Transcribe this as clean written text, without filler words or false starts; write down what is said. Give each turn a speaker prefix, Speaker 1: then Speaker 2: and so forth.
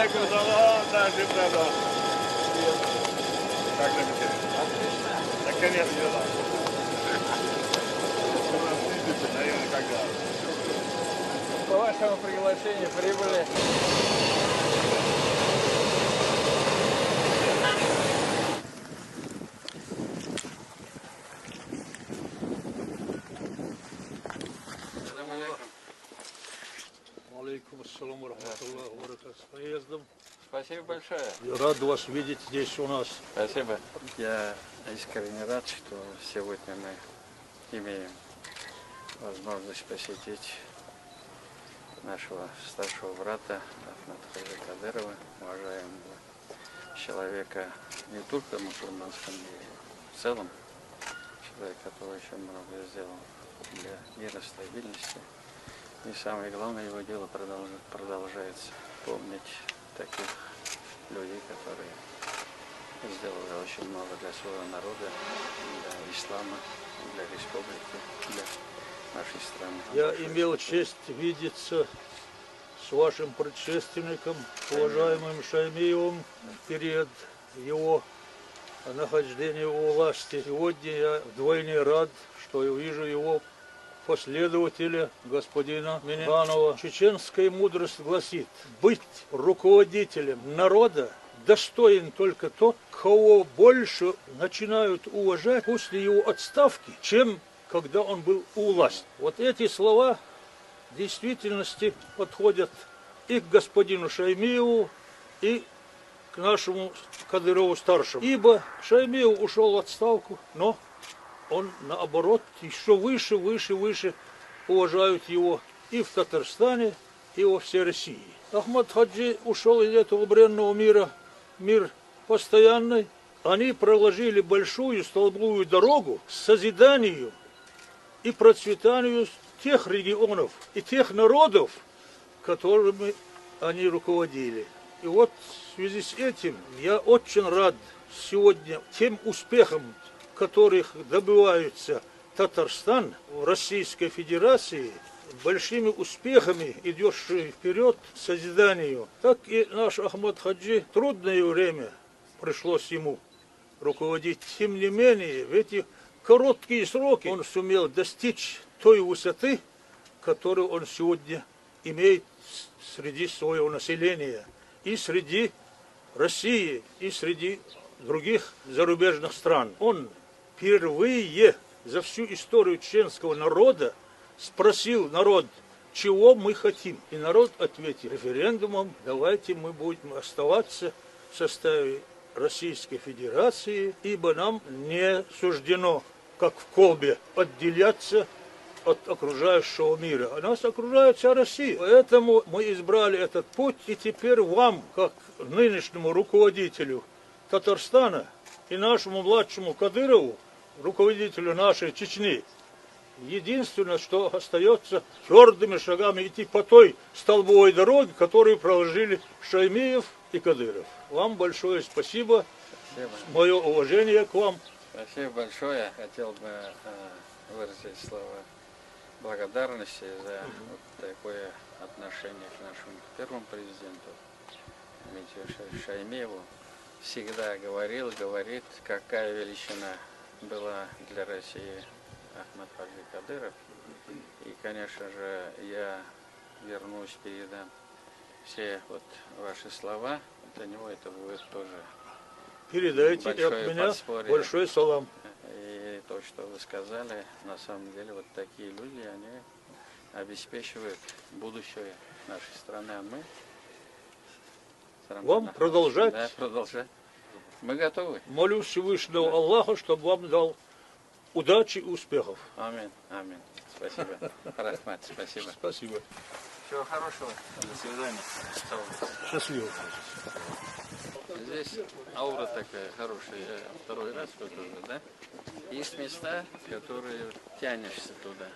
Speaker 1: Алейкум салам, наши братья. Как любите? Наконец-то, да. Наверное, когда.
Speaker 2: По вашему приглашению прибыли.
Speaker 3: Алейкум ассаламу рахматуллахи ва баракатуху. С приездом.
Speaker 2: Спасибо большое.
Speaker 3: Рад вас видеть здесь у нас.
Speaker 2: Спасибо. Я искренне рад, что сегодня мы имеем возможность посетить нашего старшего брата Ахмада Кадырова, уважаемого человека не только в мусульманском мире, в целом человек, который очень много сделал для мира, стабильности. И самое главное, его дело продолжается. Помнить таких людей, которые сделали очень много для своего народа, для ислама, для республики, для нашей страны.
Speaker 3: Я имел честь видеться с вашим предшественником, уважаемым Шаймиевым, в период его нахождения у власти. Сегодня я вдвойне рад, что я вижу его последователя, господина Миниханова. Чеченская мудрость гласит: быть руководителем народа достоин только тот, кого больше начинают уважать после его отставки, чем когда он был у власти. Вот эти слова в действительности подходят и к господину Шаймиеву, и к нашему Кадырову-старшему. Ибо Шаймиев ушел в отставку, но он, наоборот, еще выше уважают его и в Татарстане, и во всей России. Ахмад Хаджи ушел из этого бренного мира, мир постоянный. Они проложили большую столбовую дорогу к созиданию и процветанию тех регионов и тех народов, которыми они руководили. И вот в связи с этим я очень рад сегодня тем успехам, которых добивается Татарстан в Российской Федерации, большими успехами, идущие вперед к созиданию. Так и наш Ахмад Хаджи, трудное время пришлось ему руководить. Тем не менее, в эти короткие сроки он сумел достичь той высоты, которую он сегодня имеет среди своего населения, и среди России, и среди других зарубежных стран. Он впервые за всю историю чеченского народа спросил народ, чего мы хотим. И народ ответил референдумом: давайте мы будем оставаться в составе Российской Федерации, ибо нам не суждено, как в колбе, отделяться от окружающего мира. А нас окружает вся Россия. Поэтому мы избрали этот путь, и теперь вам, как нынешнему руководителю Татарстана и нашему младшему Кадырову, руководителю нашей Чечни, единственное, что остается, твердыми шагами идти по той столбовой дороге, которую проложили Шаймиев и Кадыров. Вам большое спасибо.
Speaker 2: Спасибо.
Speaker 3: Мое уважение к вам.
Speaker 2: Спасибо большое. Хотел бы выразить слова благодарности за вот такое отношение к нашему первому президенту Митю Шаймиеву. Всегда говорит, какая величина была для России Ахмад Хаджи Кадыров. И, конечно же, я вернусь, передам все вот ваши слова. Для него это будет тоже
Speaker 3: Передайте от меня
Speaker 2: подспорье.
Speaker 3: большой салам.
Speaker 2: И то, что вы сказали, на самом деле вот такие люди, они обеспечивают будущее нашей страны. А мы
Speaker 3: вам продолжать?
Speaker 2: Да, продолжать. Мы готовы.
Speaker 3: Молю Всевышнего Аллаха, чтобы вам дал удачи и успехов.
Speaker 2: Аминь. Аминь. Спасибо. Рахмат, спасибо.
Speaker 3: Спасибо.
Speaker 2: Всего хорошего. До свидания.
Speaker 3: Счастливо.
Speaker 2: Здесь аура такая хорошая. Я второй раз тут уже, да? Есть места, которые тянешься туда.